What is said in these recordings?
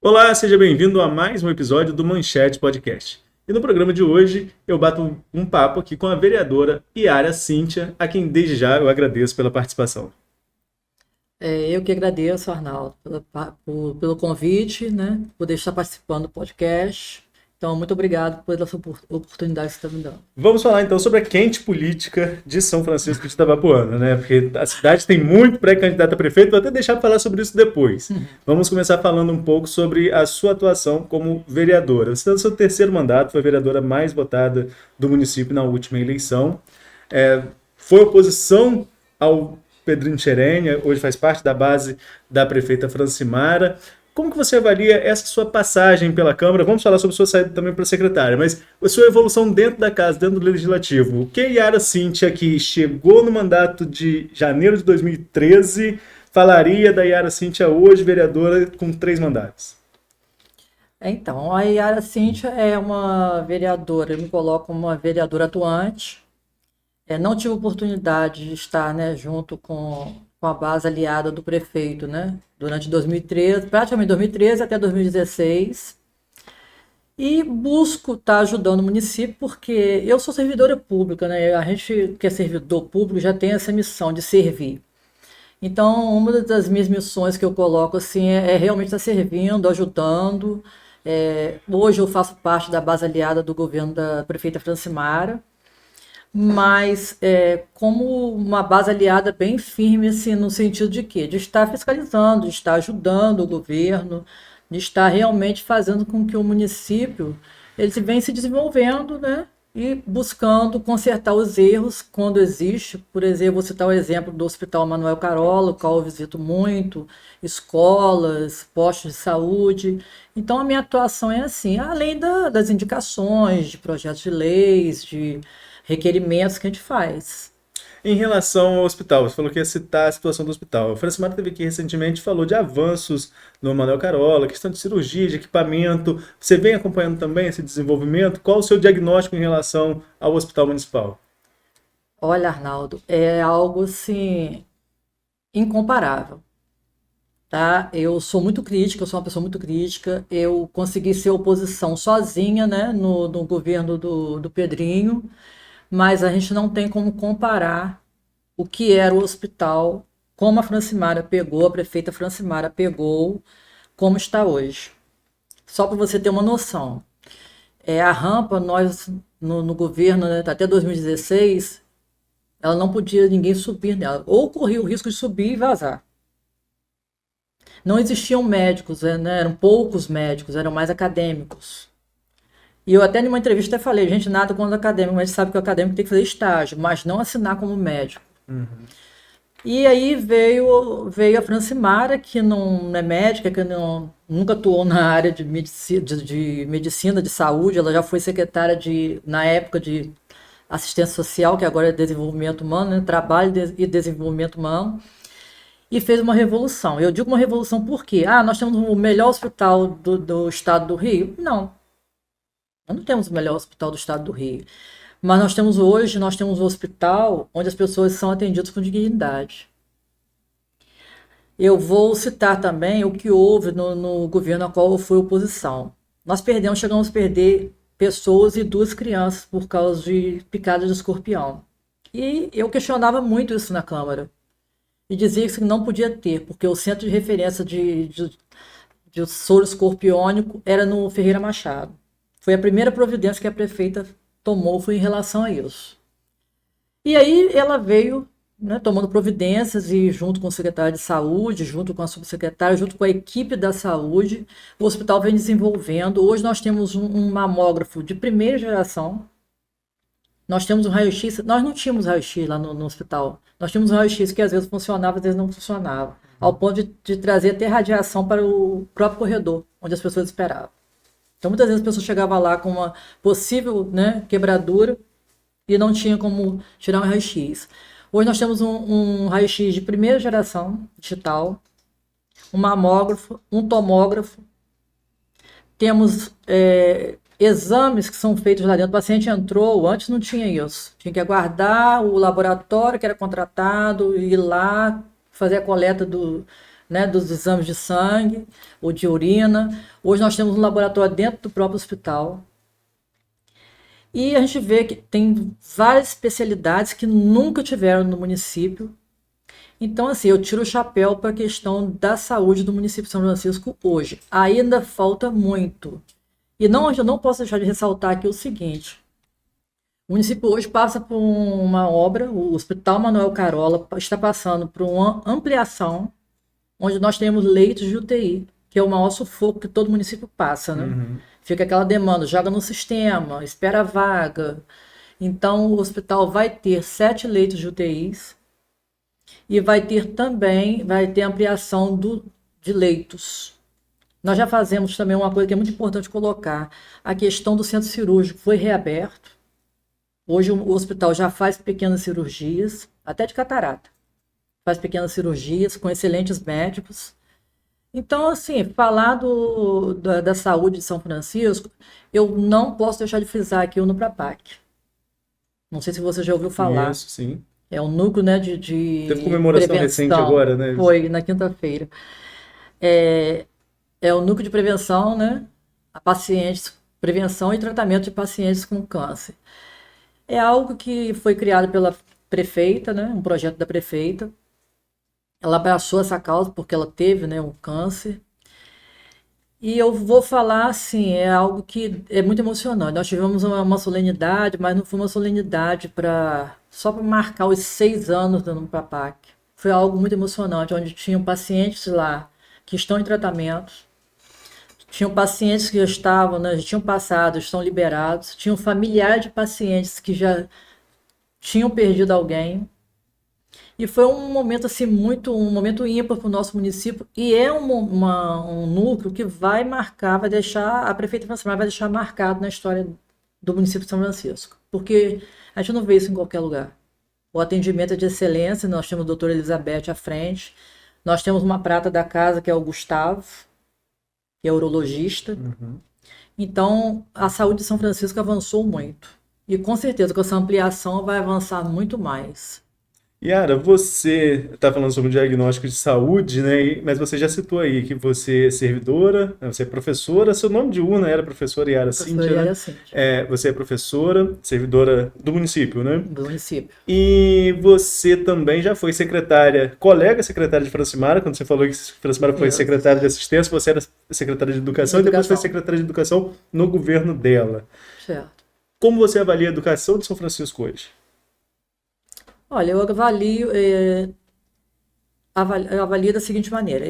Olá, seja bem-vindo a mais um episódio do Manchete Podcast. E no programa de hoje eu bato um papo aqui com a vereadora Yara Cíntia, a quem desde já eu agradeço pela participação. Eu que agradeço, Arnaldo, pelo convite, né? Poder estar participando do podcast. Então, muito obrigado pela oportunidade que você está me dando. Vamos falar então sobre a quente política de São Francisco de Itabapoana, né? Porque a cidade tem muito pré-candidato a prefeito, vou até deixar para falar sobre isso depois. Vamos começar falando um pouco sobre a sua atuação como vereadora. Você está no seu terceiro mandato, foi a vereadora mais votada do município na última eleição. Foi oposição ao Pedrinho Xerênia, hoje faz parte da base da prefeita Francimara. Como que você avalia essa sua passagem pela Câmara? Vamos falar sobre sua saída também para secretária, mas a sua evolução dentro da casa, dentro do Legislativo. O que Yara Cíntia, que chegou no mandato de janeiro de 2013, falaria da Yara Cíntia hoje, vereadora com 3 mandatos? Então, a Yara Cíntia é uma vereadora, eu me coloco como uma vereadora atuante. Não tive oportunidade de estar, né, junto com a base aliada do prefeito, né, durante 2013, praticamente 2013 até 2016. E busco estar ajudando o município porque eu sou servidora pública, né? A gente que é servidor público já tem essa missão de servir. Então, uma das minhas missões que eu coloco assim é realmente estar servindo, ajudando. Hoje eu faço parte da base aliada do governo da prefeita Francimara, mas como uma base aliada bem firme, assim, no sentido de quê? De estar fiscalizando, de estar ajudando o governo, de estar realmente fazendo com que o município ele venha se desenvolvendo, né? E buscando consertar os erros quando existe. Por exemplo, vou citar o exemplo do Hospital Manuel Carola, o qual eu visito muito, escolas, postos de saúde. Então, a minha atuação é assim, além das indicações de projetos de leis, de requerimentos que a gente faz. Em relação ao hospital, você falou que ia citar a situação do hospital. A Francimara teve aqui recentemente, falou de avanços no Manuel Carola, questão de cirurgia, de equipamento. Você vem acompanhando também esse desenvolvimento? Qual o seu diagnóstico em relação ao hospital municipal? Olha, Arnaldo, é algo assim incomparável, tá? Eu sou muito crítica, eu sou uma pessoa muito crítica. Eu consegui ser oposição sozinha, né, no governo do Pedrinho, mas a gente não tem como comparar o que era o hospital, como a Francimara pegou, a prefeita Francimara pegou, como está hoje. Só para você ter uma noção. A rampa, nós no governo, né, até 2016, ela não podia ninguém subir nela, ou corria o risco de subir e vazar. Não existiam médicos, né, eram poucos médicos, eram mais acadêmicos. E eu até numa entrevista até falei, gente, nada contra o acadêmico, mas a gente sabe que o acadêmico tem que fazer estágio, mas não assinar como médico. E aí veio a Francimara, que não é médica, que nunca atuou na área de medicina, de saúde. Ela já foi secretária na época de assistência social, que agora é desenvolvimento humano, né? Trabalho e desenvolvimento humano, e fez uma revolução. Eu digo uma revolução por quê? Nós temos o melhor hospital do estado do Rio? Não, nós não temos o melhor hospital do estado do Rio. Mas nós temos um hospital onde as pessoas são atendidas com dignidade. Eu vou citar também o que houve no governo ao qual eu fui oposição. Chegamos a perder pessoas e 2 crianças por causa de picada de escorpião. E eu questionava muito isso na Câmara. E dizia que não podia ter, porque o centro de referência de soro escorpiônico era no Ferreira Machado. Foi a primeira providência que a prefeita tomou, foi em relação a isso. E aí ela veio, né, tomando providências, e junto com o secretário de saúde, junto com a subsecretária, junto com a equipe da saúde, o hospital vem desenvolvendo. Hoje nós temos um mamógrafo de primeira geração. Nós temos um raio-x, nós não tínhamos raio-x lá no hospital. Nós tínhamos um raio-x que às vezes funcionava, às vezes não funcionava. Ao ponto de trazer até radiação para o próprio corredor, onde as pessoas esperavam. Então, muitas vezes a pessoa chegava lá com uma possível, né, quebradura e não tinha como tirar um raio-x. Hoje nós temos um raio-x de primeira geração digital, um mamógrafo, um tomógrafo. Temos exames que são feitos lá dentro. O paciente entrou, antes não tinha isso. Tinha que aguardar o laboratório que era contratado, ir lá, fazer a coleta né, dos exames de sangue ou de urina. Hoje nós temos um laboratório dentro do próprio hospital. E a gente vê que tem várias especialidades que nunca tiveram no município. Então, assim, eu tiro o chapéu para a questão da saúde do município de São Francisco hoje. Ainda falta muito. E não, eu não posso deixar de ressaltar aqui o seguinte. O município hoje passa por uma obra, o Hospital Manuel Carola está passando por uma ampliação, onde nós temos leitos de UTI, que é o maior sufoco que todo município passa, né? Uhum. Fica aquela demanda, joga no sistema, espera a vaga. Então, o hospital vai ter 7 leitos de UTIs e vai ter ampliação de leitos. Nós já fazemos também uma coisa que é muito importante colocar, a questão do centro cirúrgico foi reaberto. Hoje o hospital já faz pequenas cirurgias, até de catarata. Faz pequenas cirurgias com excelentes médicos. Então, assim, falar da saúde de São Francisco, eu não posso deixar de frisar aqui o Nuprapac. Não sei se você já ouviu falar. Conheço, sim. É um núcleo, né, de Teve comemoração recente prevenção. agora, né? Foi na quinta-feira. É o núcleo de prevenção, né, a pacientes, prevenção e tratamento de pacientes com câncer. É algo que foi criado pela prefeita, né, um projeto da prefeita. Ela abraçou essa causa porque ela teve, né, um câncer. E eu vou falar assim, é algo que é muito emocionante. Nós tivemos uma solenidade, mas não foi uma solenidade só para marcar os 6 anos do Nuprapac. Foi algo muito emocionante, onde tinham pacientes lá que estão em tratamento, tinham pacientes que já estavam, né, já tinham passado, estão liberados, tinham familiares de pacientes que já tinham perdido alguém. E foi um momento assim um momento ímpar para o nosso município e é um núcleo que vai marcar, vai deixar a prefeita Francimar vai deixar marcado na história do município de São Francisco, porque a gente não vê isso em qualquer lugar. O atendimento é de excelência, nós temos a doutora Elizabeth à frente, nós temos uma prata da casa que é o Gustavo, que é urologista. Uhum. Então a saúde de São Francisco avançou muito e com certeza com essa ampliação vai avançar muito mais. Yara, você está falando sobre o diagnóstico de saúde, né? Mas você já citou aí que você é servidora, né, você é professora, seu nome de urna era professora Yara Cíntia, né? Você é professora, servidora do município, né? Do município. E você também já foi secretária, colega secretária de Francimara, quando você falou que Francimara foi secretária de assistência, você era secretária de educação e depois foi secretária de educação no governo dela. Certo. Como você avalia a educação de São Francisco hoje? Olha, eu avalio da seguinte maneira.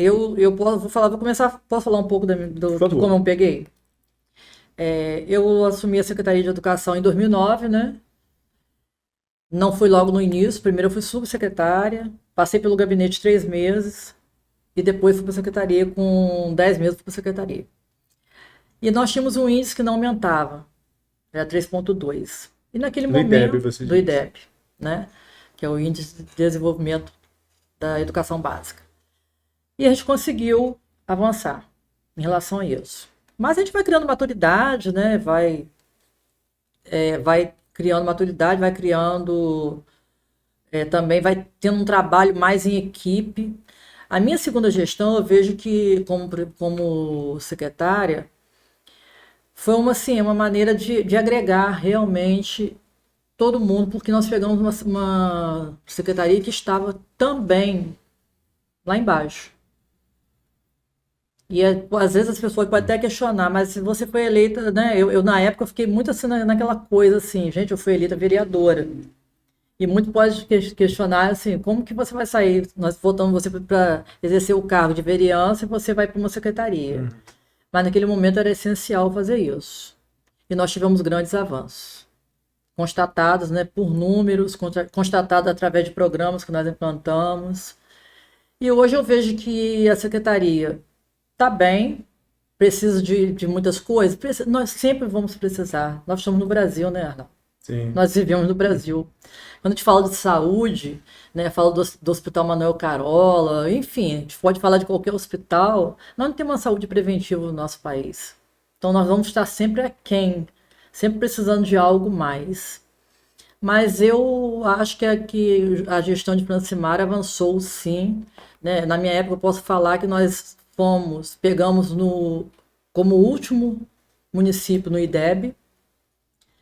Posso falar um pouco de como eu peguei? Eu assumi a Secretaria de Educação em 2009, né? Não fui logo no início. Primeiro eu fui subsecretária, passei pelo gabinete 3 meses e depois fui para a secretaria com 10 meses para a secretaria. E nós tínhamos um índice que não aumentava, era 3,2. E naquele momento do IDEB, né? Que é o Índice de Desenvolvimento da Educação Básica. E a gente conseguiu avançar em relação a isso. Mas a gente vai criando maturidade, né? Vai criando maturidade, também vai tendo um trabalho mais em equipe. A minha segunda gestão, eu vejo que, como secretária, foi uma maneira de agregar realmente todo mundo, porque nós pegamos uma secretaria que estava também lá embaixo. E às vezes as pessoas podem até questionar, mas se você foi eleita, né? Eu na época fiquei muito assim naquela coisa assim, gente, eu fui eleita vereadora. E muito pode questionar assim, como que você vai sair? Nós votamos você para exercer o cargo de vereança e você vai para uma secretaria. Mas naquele momento era essencial fazer isso. E nós tivemos grandes avanços. Constatados, né, por números, constatados através de programas que nós implantamos. E hoje eu vejo que a secretaria está bem, precisa de muitas coisas, nós sempre vamos precisar. Nós estamos no Brasil, né, Arnaldo? Sim. Nós vivemos no Brasil. Quando a gente fala de saúde, né, fala do Hospital Manuel Carola, enfim, a gente pode falar de qualquer hospital, nós não temos uma saúde preventiva no nosso país. Então nós vamos estar sempre aquém, sempre precisando de algo mais. Mas eu acho que a gestão de Francimar avançou sim, né? Na minha época eu posso falar que nós pegamos como último município no IDEB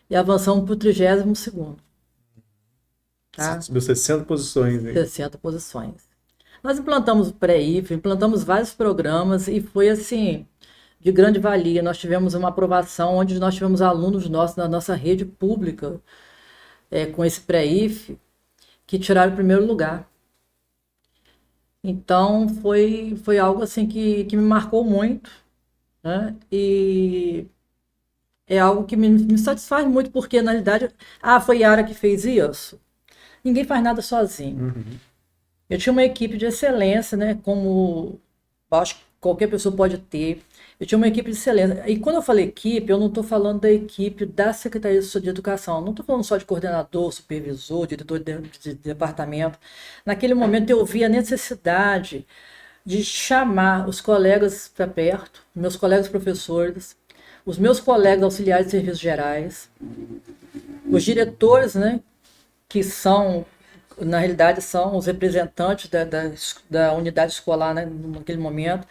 e avançamos para o 32º, tá? Subiu 60 posições aí. 60 posições. Nós implantamos o pré-IF, implantamos vários programas e foi assim, de grande valia. Nós tivemos uma aprovação onde nós tivemos alunos nossos na nossa rede pública, com esse pré-IF, que tiraram o primeiro lugar. Então foi algo assim que me marcou muito, né? E é algo que me satisfaz muito, porque na realidade, foi Yara que fez isso. Ninguém faz nada sozinho. Uhum. Eu tinha uma equipe de excelência, né? Como eu acho que qualquer pessoa pode ter. Eu tinha uma equipe de excelência. E quando eu falo equipe, eu não estou falando da equipe da Secretaria de Educação. Não estou falando só de coordenador, supervisor, diretor de departamento. Naquele momento eu vi a necessidade de chamar os colegas para perto, meus colegas professores, os meus colegas auxiliares de serviços gerais, os diretores, né? Que são, na realidade, são os representantes da unidade escolar, né, naquele momento,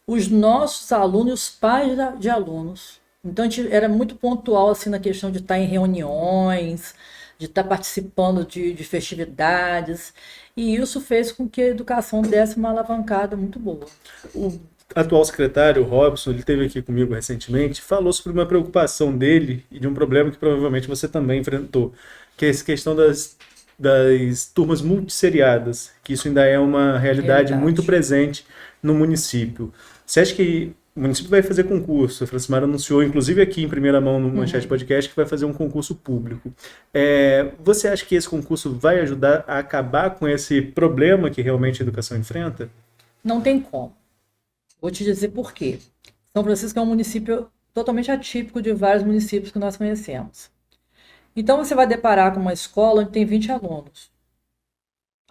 os nossos alunos e os pais de alunos. Então, a gente era muito pontual assim, na questão de estar em reuniões, de estar participando de festividades, e isso fez com que a educação desse uma alavancada muito boa. O atual secretário, o Robson, ele esteve aqui comigo recentemente, falou sobre uma preocupação dele e de um problema que provavelmente você também enfrentou, que é essa questão das turmas multisseriadas, que isso ainda é uma realidade muito presente no município. Você acha que o município vai fazer concurso? A Francimar anunciou, inclusive aqui em primeira mão no Manchete Podcast, que vai fazer um concurso público. Você acha que esse concurso vai ajudar a acabar com esse problema que realmente a educação enfrenta? Não tem como. Vou te dizer por quê. São Francisco é um município totalmente atípico de vários municípios que nós conhecemos. Então você vai deparar com uma escola onde tem 20 alunos.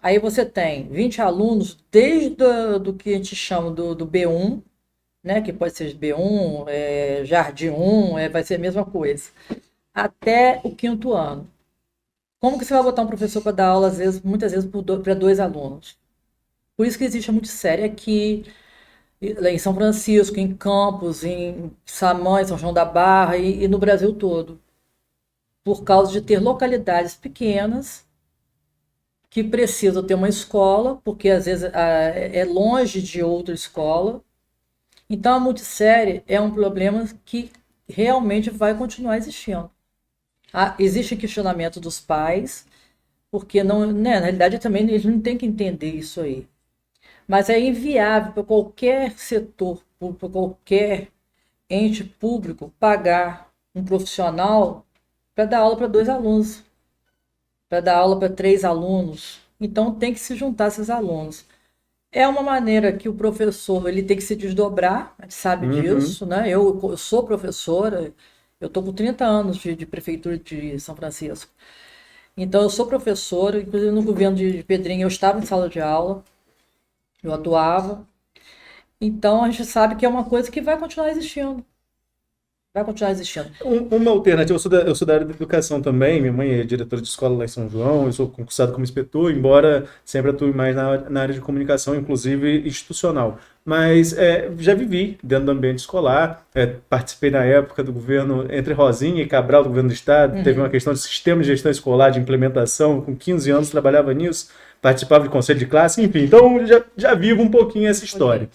Aí você tem 20 alunos desde do que a gente chama do B1, né, que pode ser B1, Jardim 1, vai ser a mesma coisa, até o 5º ano. Como que você vai botar um professor para dar aula, muitas vezes, para 2 alunos? Por isso que existe a Multissérie aqui, em São Francisco, em Campos, em Samã, em São João da Barra e no Brasil todo. Por causa de ter localidades pequenas que precisam ter uma escola, porque às vezes é longe de outra escola. Então a multissérie é um problema que realmente vai continuar existindo. Existe questionamento dos pais, porque não, né, na realidade também eles não têm que entender isso aí. Mas é inviável para qualquer setor, para qualquer ente público pagar um profissional para dar aula para 2 alunos, para dar aula para 3 alunos. Então tem que se juntar esses alunos. É uma maneira que o professor ele tem que se desdobrar, a gente sabe disso, né? Eu sou professora, eu estou com 30 anos de prefeitura de São Francisco. Então eu sou professora, inclusive no governo de Pedrinho eu estava em sala de aula, eu atuava. Então a gente sabe que é uma coisa que vai continuar existindo. Vai continuar existindo. Uma alternativa, eu sou da área da educação também, minha mãe é diretora de escola lá em São João, eu sou concursado como inspetor, embora sempre atue mais na área de comunicação, inclusive institucional. Mas já vivi dentro do ambiente escolar, participei na época do governo entre Rosinha e Cabral, do governo do estado, teve uma questão de sistema de gestão escolar, de implementação, com 15 anos trabalhava nisso, participava de conselho de classe, enfim, então já vivo um pouquinho essa história.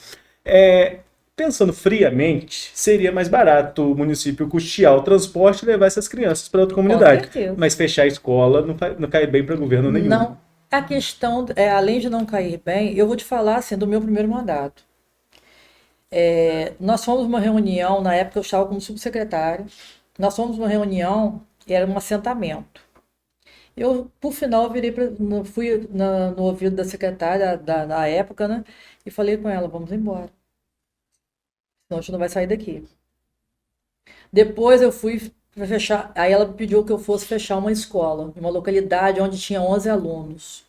Pensando friamente, seria mais barato o município custear o transporte e levar essas crianças para outra comunidade. Mas fechar a escola não cai bem para governo nenhum. Não. A questão, além de não cair bem, eu vou te falar assim, do meu primeiro mandato. Nós fomos uma reunião, na época eu estava como subsecretário, nós fomos uma reunião, era um assentamento. Eu, por final, fui no ouvido da secretária da época, né, e falei com ela, vamos embora. Senão a gente não vai sair daqui. Depois eu fui fechar, aí ela pediu que eu fosse fechar uma escola, uma localidade onde tinha 11 alunos.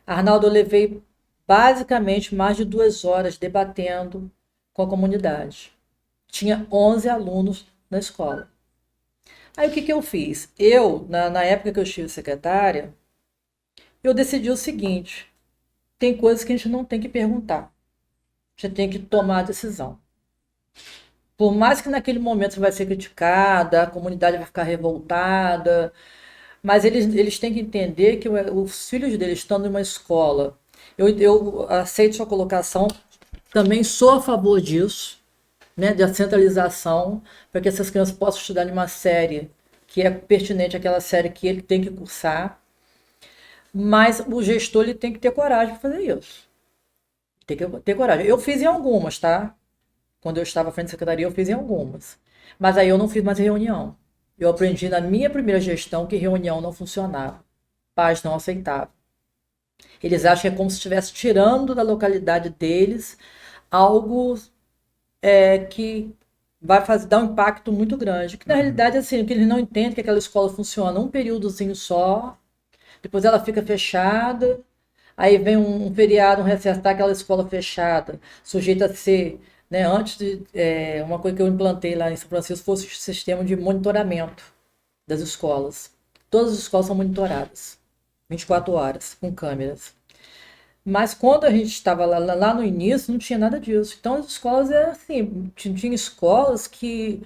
Arnaldo, eu levei basicamente mais de 2 horas debatendo com a comunidade. Tinha 11 alunos na escola. Aí o que que eu fiz? Eu, na época que eu estive secretária, eu decidi o seguinte: tem coisas que a gente não tem que perguntar, a gente tem que tomar a decisão. Por mais que naquele momento você vai ser criticada, a comunidade vai ficar revoltada, mas eles têm que entender que os filhos deles estão numa escola. Eu aceito sua colocação, também sou a favor disso, né, da centralização, para que essas crianças possam estudar em uma série que é pertinente àquela série que ele tem que cursar, mas o gestor ele tem que ter coragem para fazer isso. Tem que ter coragem. Eu fiz em algumas, tá? Quando eu estava à frente da secretaria, eu fiz em algumas. Mas aí eu não fiz mais reunião. Eu aprendi na minha primeira gestão que reunião não funcionava. Pais não aceitavam. Eles acham que é como se estivesse tirando da localidade deles algo que vai dar um impacto muito grande. Que na realidade, assim, que eles não entendem que aquela escola funciona um períodozinho só, depois ela fica fechada, aí vem um feriado, um recesso, tá aquela escola fechada, sujeita a ser, né, antes de, uma coisa que eu implantei lá em São Francisco fosse o sistema de monitoramento das escolas. Todas as escolas são monitoradas, 24 horas, com câmeras. Mas quando a gente estava lá no início, não tinha nada disso. Então as escolas eram assim, tinha escolas que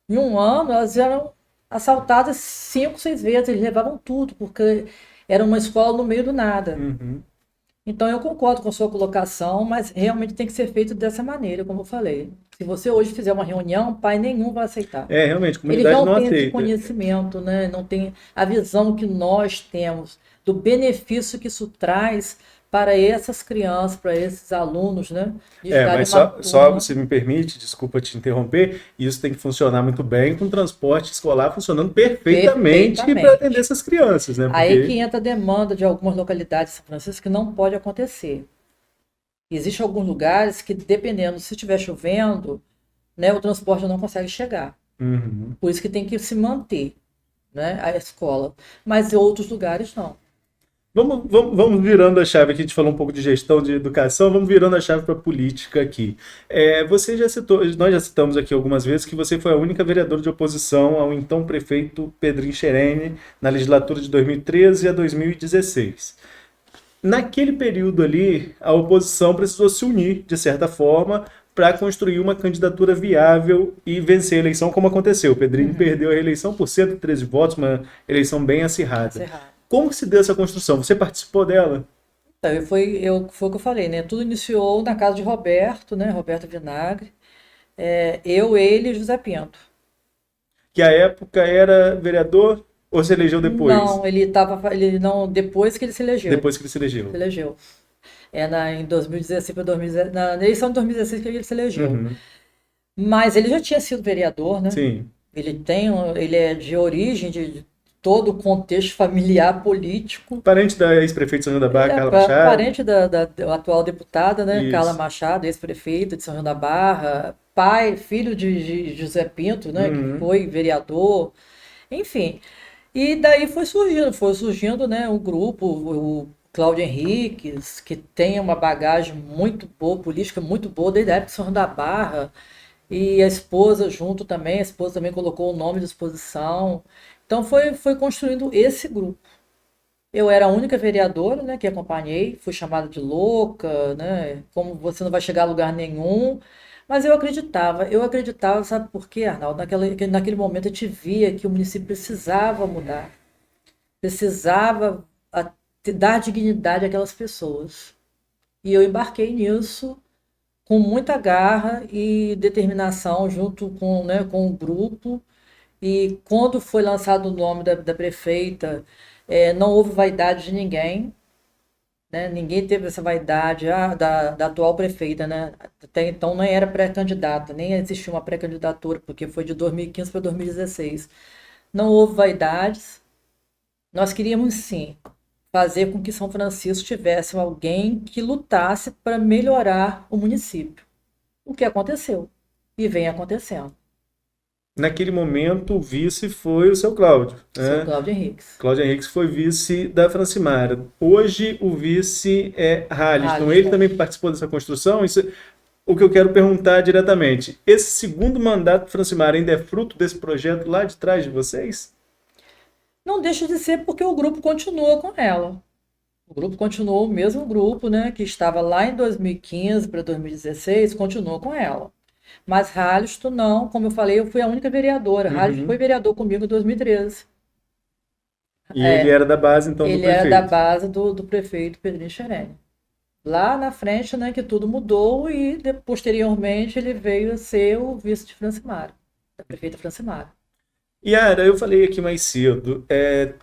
em um ano elas eram assaltadas 5, 6 vezes, eles levavam tudo, porque era uma escola no meio do nada. Uhum. Então eu concordo com a sua colocação, mas realmente tem que ser feito dessa maneira, como eu falei. Se você hoje fizer uma reunião, pai nenhum vai aceitar. Realmente, a Eles comunidade não não têm esse aceita. conhecimento, né? Não tem a visão que nós temos do benefício que isso traz para essas crianças, para esses alunos, né? De estarem Mas uma só turma você me permite, desculpa te interromper, isso tem que funcionar muito bem com o transporte escolar funcionando perfeitamente para atender perfeitamente. essas crianças, né? Aí que Porque entra a demanda de algumas localidades de São Francisco que não pode acontecer. Existem alguns lugares que, dependendo, se estiver chovendo, né, o transporte não consegue chegar. Uhum. Por isso que tem que se manter, né, a escola. Mas em outros lugares não. Vamos virando a chave aqui, a gente falou um pouco de gestão de educação, vamos virando a chave para a política aqui. Você já citou, nós já citamos aqui algumas vezes que você foi a única vereadora de oposição ao então prefeito Pedrinho Schereni na legislatura de 2013 a 2016. Naquele período ali, a oposição precisou se unir, de certa forma, para construir uma candidatura viável e vencer a eleição, como aconteceu. O Pedrinho perdeu a eleição por 113 votos, uma eleição bem acirrada. Como que se deu essa construção? Você participou dela? Então, foi o que eu falei, né? Tudo iniciou na casa de Roberto, né? Roberto Vinagre. Ele e José Pinto. Que à época era vereador ou se elegeu depois? Não, ele não, depois que ele se elegeu. Depois que ele se elegeu. Se elegeu. Em 2016 para 2017, na eleição de 2016 que ele se elegeu. Uhum. Mas ele já tinha sido vereador, né? Sim. Ele é de origem de todo o contexto familiar político. Parente da ex-prefeita de São João da Barra, Carla Machado. Parente da atual deputada, né? Isso. Carla Machado, ex-prefeita de São João da Barra, filho de José Pinto, né? Que foi vereador, enfim. E daí foi surgindo, né? Um grupo, o Cláudio Henriques, que tem uma bagagem muito boa, política muito boa, desde a época de São João da Barra, e a esposa junto também, a esposa também colocou o nome de exposição. Então foi construindo esse grupo. Eu era a única vereadora, né, que acompanhei, fui chamada de louca, né, como você não vai chegar a lugar nenhum, mas eu acreditava, sabe por quê, Arnaldo? Naquele momento eu te via que o município precisava mudar, precisava dar dignidade àquelas pessoas. E eu embarquei nisso com muita garra e determinação junto com o grupo. E quando foi lançado o nome da prefeita, não houve vaidade de ninguém, né? Ninguém teve essa vaidade da atual prefeita, né? Até então não era pré-candidata, nem existia uma pré-candidatura, porque foi de 2015 para 2016. Não houve vaidades. Nós queríamos, sim, fazer com que São Francisco tivesse alguém que lutasse para melhorar o município. O que aconteceu e vem acontecendo. Naquele momento, o vice foi o seu Cláudio. Seu Cláudio Henriques. Cláudio Henriques foi vice da Francimara. Hoje, o vice é Haliston. Haliston. Ele também participou dessa construção? o que eu quero perguntar diretamente, esse segundo mandato do Francimar ainda é fruto desse projeto lá de trás de vocês? Não deixa de ser porque o grupo continua com ela. O grupo continuou, o mesmo grupo, né, que estava lá em 2015 para 2016, continuou com ela. Mas Halisto não, como eu falei, eu fui a única vereadora. Halisto foi Uhum. vereador comigo em 2013. E ele era da base, então, do Ele era da prefeito. base do prefeito Pedrinho Xerene. Lá na frente, né, que tudo mudou e posteriormente ele veio a ser o vice de Francimara, da prefeita Francimara. Yara, eu falei aqui mais cedo,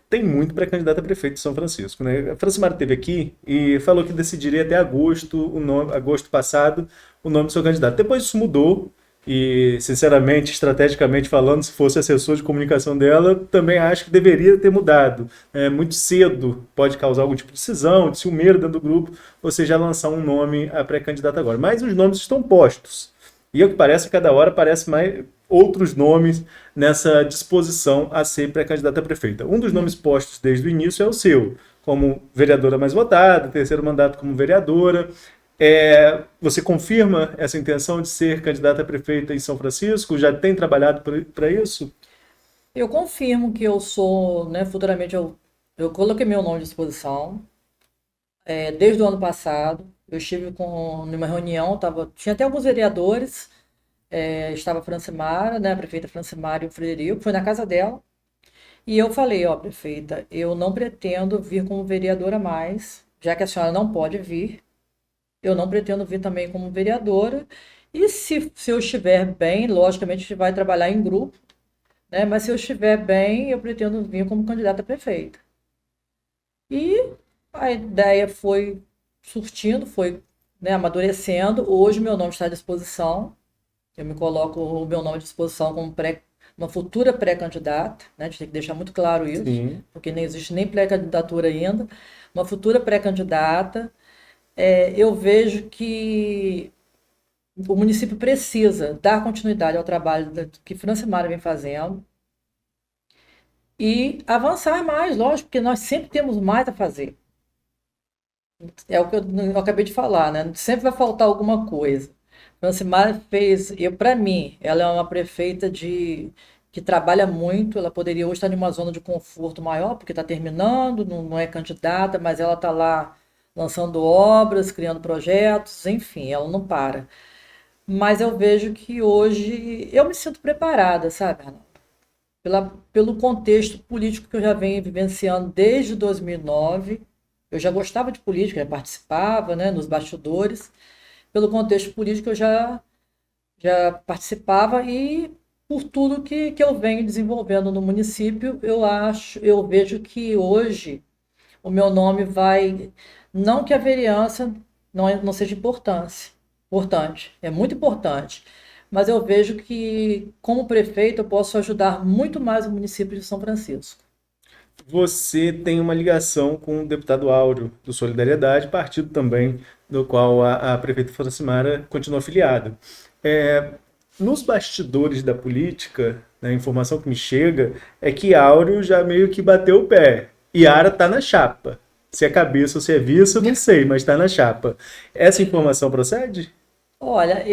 tem muito pré-candidato a prefeito de São Francisco, né? A Francimara esteve aqui e falou que decidiria até agosto, agosto passado, o nome do seu candidato. Depois isso mudou e, sinceramente, estrategicamente falando, se fosse assessor de comunicação dela, também acho que deveria ter mudado. É muito cedo, pode causar algum tipo de cisão, de ciumeiro dentro do grupo, você já lançar um nome a pré-candidato agora. Mas os nomes estão postos. E ao que parece, cada hora aparece mais outros nomes nessa disposição a ser pré-candidata a prefeita. Um dos nomes postos desde o início é o seu, como vereadora mais votada, terceiro mandato como vereadora. Você confirma essa intenção de ser candidata a prefeita em São Francisco? Já tem trabalhado para isso? Eu confirmo que eu sou, né, futuramente eu coloquei meu nome à disposição. Desde o ano passado, eu estive numa reunião, tinha até alguns vereadores, estava a Francimara, né, a prefeita Francimara e o Frederico, foi na casa dela. E eu falei, ó, prefeita, eu não pretendo vir como vereadora mais, já que a senhora não pode vir, eu não pretendo vir também como vereadora. E se eu estiver bem, logicamente a gente vai trabalhar em grupo, né? Mas se eu estiver bem, eu pretendo vir como candidata a prefeita. E a ideia foi surtindo, foi, né, amadurecendo. Hoje meu nome está à disposição. Eu me coloco o meu nome à disposição como uma futura pré-candidata, né? A gente tem que deixar muito claro isso, Sim. porque nem existe nem pré-candidatura ainda. Uma futura pré-candidata. Eu vejo que o município precisa dar continuidade ao trabalho que Francimara vem fazendo e avançar mais, lógico, porque nós sempre temos mais a fazer. É o que eu acabei de falar, né? Sempre vai faltar alguma coisa. Francimara fez, para mim, ela é uma prefeita que trabalha muito. Ela poderia hoje estar em uma zona de conforto maior, porque está terminando, não é candidata, mas ela está lá lançando obras, criando projetos, enfim, ela não para. Mas eu vejo que hoje eu me sinto preparada, sabe, Arnaldo? Pelo contexto político que eu já venho vivenciando desde 2009. Eu já gostava de política, já participava, né, nos bastidores. Pelo contexto político eu já participava e por tudo que eu venho desenvolvendo no município, eu vejo que hoje o meu nome vai, não que a vereança não seja importante, é muito importante, mas eu vejo que como prefeito eu posso ajudar muito mais o município de São Francisco. Você tem uma ligação com o deputado Áureo, do Solidariedade, partido também do qual a prefeita Francimara continua afiliada. É, Nos bastidores da política, né, a informação que me chega é que Áureo já meio que bateu o pé. Yara está na chapa. Se é cabeça ou se é vice, eu não sei, mas está na chapa. Essa informação procede? Olha,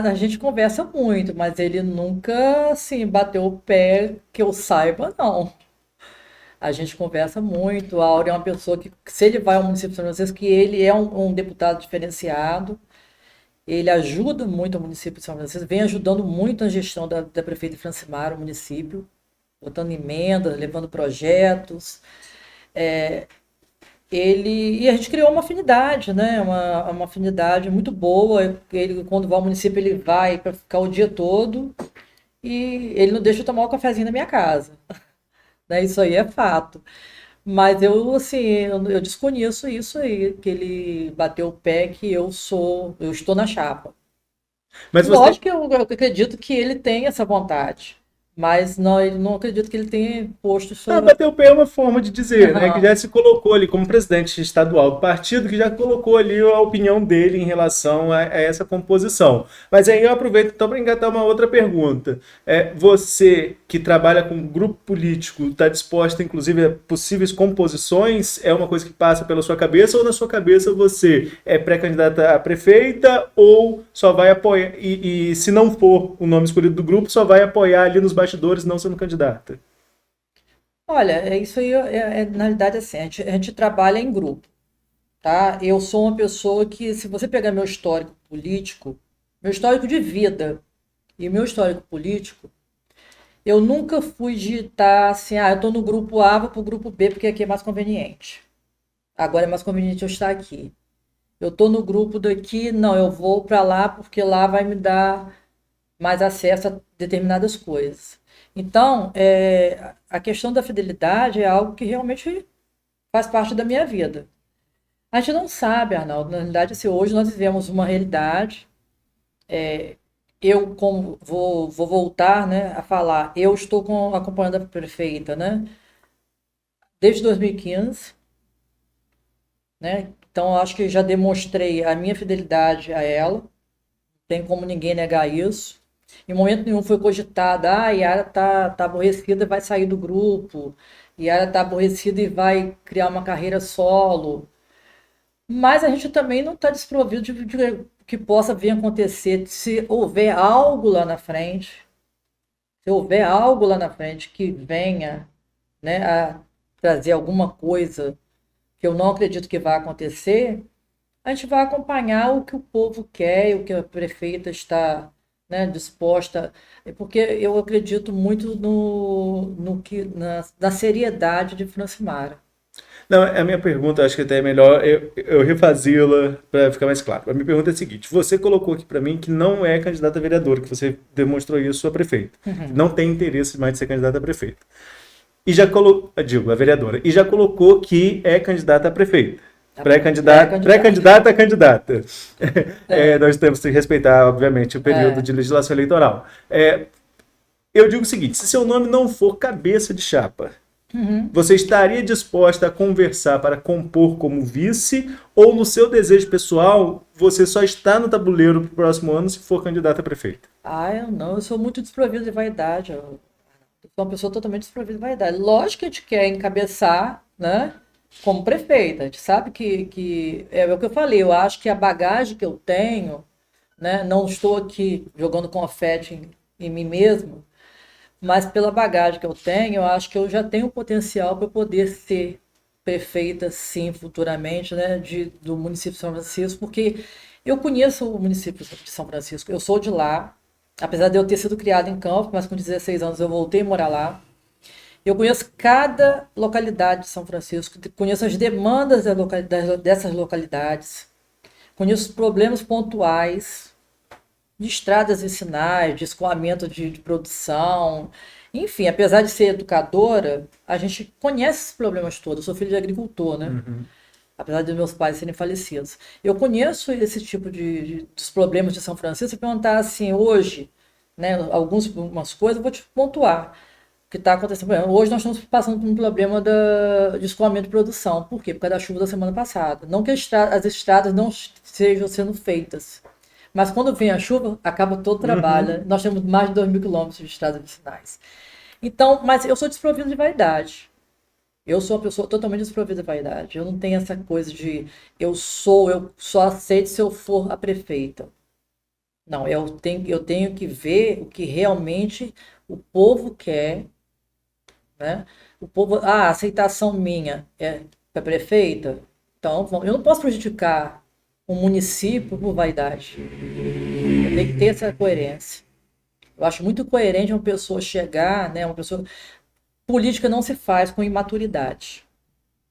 a gente conversa muito, mas ele nunca, assim, bateu o pé que eu saiba, não. A gente conversa muito. A Áurea é uma pessoa que, se ele vai ao município de São Francisco, que ele é um deputado diferenciado, ele ajuda muito o município de São Francisco, vem ajudando muito a gestão da prefeita Francimara, o município, botando emendas, levando projetos. E a gente criou uma afinidade, né? Uma afinidade muito boa. Ele, quando vai ao município, ele vai para ficar o dia todo e ele não deixa eu tomar um cafezinho na minha casa, né? Isso aí é fato. Mas assim, eu desconheço isso aí, que ele bateu o pé que eu estou na chapa. Mas você. Lógico que eu acredito que ele tem essa vontade, Mas não, ele não acredito que ele tenha posto Ah, sobre. bater o pé é uma forma de dizer, né? Que Aham. já se colocou ali como presidente estadual do partido, que já colocou ali a opinião dele em relação a essa composição. Mas aí eu aproveito então para engatar uma outra pergunta. Você que trabalha com um grupo político, está disposta, inclusive, a possíveis composições? É uma coisa que passa pela sua cabeça ou na sua cabeça você é pré-candidata a prefeita ou só vai apoiar, e se não for o nome escolhido do grupo, só vai apoiar ali nos bastidores, não sendo candidata? Olha, é isso aí, na realidade, assim, a gente trabalha em grupo, tá? Eu sou uma pessoa que, se você pegar meu histórico político, meu histórico de vida e meu histórico político, eu nunca fui de estar assim, eu tô no grupo A, vou pro grupo B porque aqui é mais conveniente. Agora é mais conveniente eu estar aqui. Eu tô no grupo daqui, não, eu vou para lá porque lá vai me dar mais acesso a determinadas coisas. Então, a questão da fidelidade é algo que realmente faz parte da minha vida. A gente não sabe, Arnaldo. Na realidade, assim, hoje nós vivemos uma realidade. Eu como vou voltar, né, a falar. Eu estou acompanhando a prefeita, né, desde 2015, né? Então, eu acho que já demonstrei a minha fidelidade a ela. Não tem como ninguém negar isso. Em momento nenhum foi cogitada, Yara tá aborrecida e vai sair do grupo. Yara tá aborrecida e vai criar uma carreira solo. Mas a gente também não está desprovido de que possa vir a acontecer se houver algo lá na frente, se houver algo lá na frente que venha, né, a trazer alguma coisa que eu não acredito que vai acontecer, a gente vai acompanhar o que o povo quer, o que a prefeita está, né, disposta, porque eu acredito muito no que na seriedade de Francimara. Não, a minha pergunta, acho que até é melhor eu refazê-la para ficar mais claro. A minha pergunta é a seguinte: você colocou aqui para mim que não é candidata a vereadora, que você demonstrou isso a prefeito, que Uhum. não tem interesse mais de ser candidata a prefeito. E já colocou, digo, a vereadora, e já colocou que é candidata a prefeito. A Pré-candidata, pré-candidata. pré-candidata a candidata. É, Nós temos que respeitar, obviamente, o período é. de legislação eleitoral. Eu digo o seguinte: se seu nome não for cabeça de chapa, Uhum. você estaria disposta a conversar para compor como vice ou no seu desejo pessoal você só está no tabuleiro para o próximo ano se for candidata a prefeito? Eu não, eu sou muito desprovida de vaidade. Eu sou uma pessoa totalmente desprovida de vaidade. Lógico que a gente quer encabeçar, né, como prefeita. A gente sabe que é o que eu falei, eu acho que a bagagem que eu tenho, né, não estou aqui jogando confete em mim mesmo, mas pela bagagem que eu tenho, eu acho que eu já tenho potencial para poder ser prefeita, sim, futuramente, né, do município de São Francisco, porque eu conheço o município de São Francisco, eu sou de lá, apesar de eu ter sido criada em Campos, mas com 16 anos eu voltei a morar lá. Eu conheço cada localidade de São Francisco, conheço as demandas dessas localidades, conheço os problemas pontuais, de estradas vicinais, de escoamento de produção. Enfim, apesar de ser educadora, a gente conhece esses problemas todos. Eu sou filho de agricultor, né? Uhum. Apesar de meus pais serem falecidos. Eu conheço esse tipo dos problemas de São Francisco. Se perguntar assim, hoje, né, algumas coisas, eu vou te pontuar o que está acontecendo. Hoje nós estamos passando por um problema de escoamento de produção. Por quê? Por causa da chuva da semana passada. Não que as estradas não estejam sendo feitas, mas quando vem a chuva, acaba todo o trabalho. Uhum. Nós temos mais de 2.000 quilômetros de estradas vicinais. Então, mas eu sou desprovido de vaidade. Eu sou uma pessoa totalmente desprovida de vaidade. Eu não tenho essa coisa de eu só aceito se eu for a prefeita. Não, eu tenho que ver o que realmente o povo quer, né? O povo, a aceitação minha é para prefeita. Então, eu não posso prejudicar o município por vaidade. Eu tenho que ter essa coerência. Eu acho muito coerente uma pessoa chegar, né? Uma pessoa. Política não se faz com imaturidade.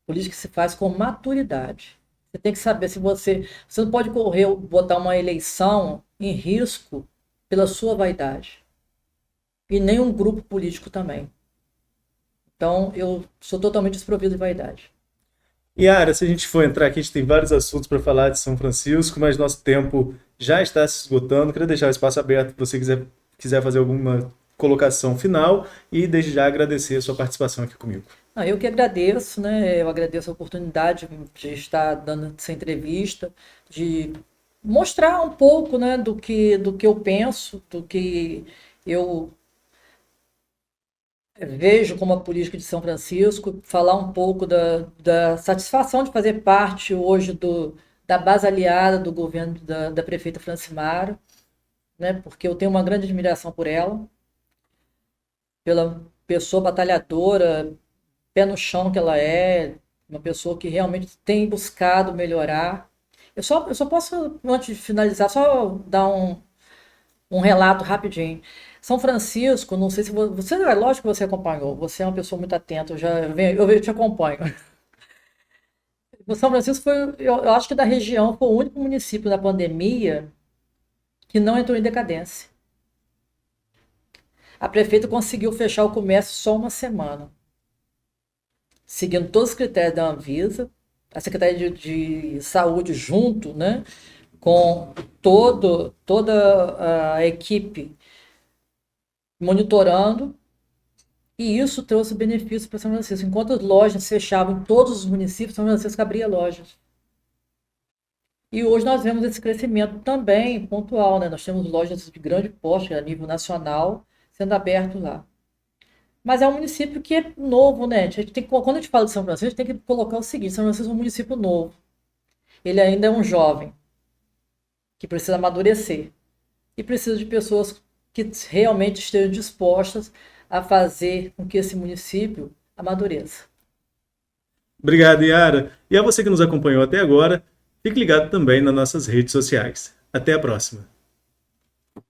Política se faz com maturidade. Você tem que saber se você. Você não pode correr, botar uma eleição em risco pela sua vaidade. E nem um grupo político também. Então, eu sou totalmente desprovido de vaidade. Yara, se a gente for entrar aqui, a gente tem vários assuntos para falar de São Francisco, mas nosso tempo já está se esgotando. Queria deixar o espaço aberto se você quiser fazer alguma colocação final e desde já agradecer a sua participação aqui comigo. Eu que agradeço, né? Eu agradeço a oportunidade de estar dando essa entrevista, de mostrar um pouco, né, do que eu penso, do que eu vejo como a política de São Francisco, falar um pouco da satisfação de fazer parte hoje da base aliada do governo da prefeita Francimara, né, porque eu tenho uma grande admiração por ela, pela pessoa batalhadora, pé no chão que ela é, uma pessoa que realmente tem buscado melhorar. Eu só posso, antes de finalizar, só dar um relato rapidinho. São Francisco, não sei se você, é lógico que você acompanhou, você é uma pessoa muito atenta, eu te acompanho. O São Francisco foi, eu acho que da região, foi o único município na pandemia que não entrou em decadência. A prefeita conseguiu fechar o comércio só uma semana, seguindo todos os critérios da Anvisa, a Secretaria de Saúde junto, né, com toda a equipe monitorando, e isso trouxe benefício para São Francisco. Enquanto as lojas fechavam em todos os municípios, São Francisco abria lojas. E hoje nós vemos esse crescimento também pontual, né? Nós temos lojas de grande porte a nível nacional sendo aberto lá. Mas é um município que é novo, né? Quando a gente fala de São Francisco, a gente tem que colocar o seguinte: São Francisco é um município novo. Ele ainda é um jovem que precisa amadurecer e precisa de pessoas que realmente estejam dispostas a fazer com que esse município amadureça. Obrigado, Yara. E a você que nos acompanhou até agora, fique ligado também nas nossas redes sociais. Até a próxima.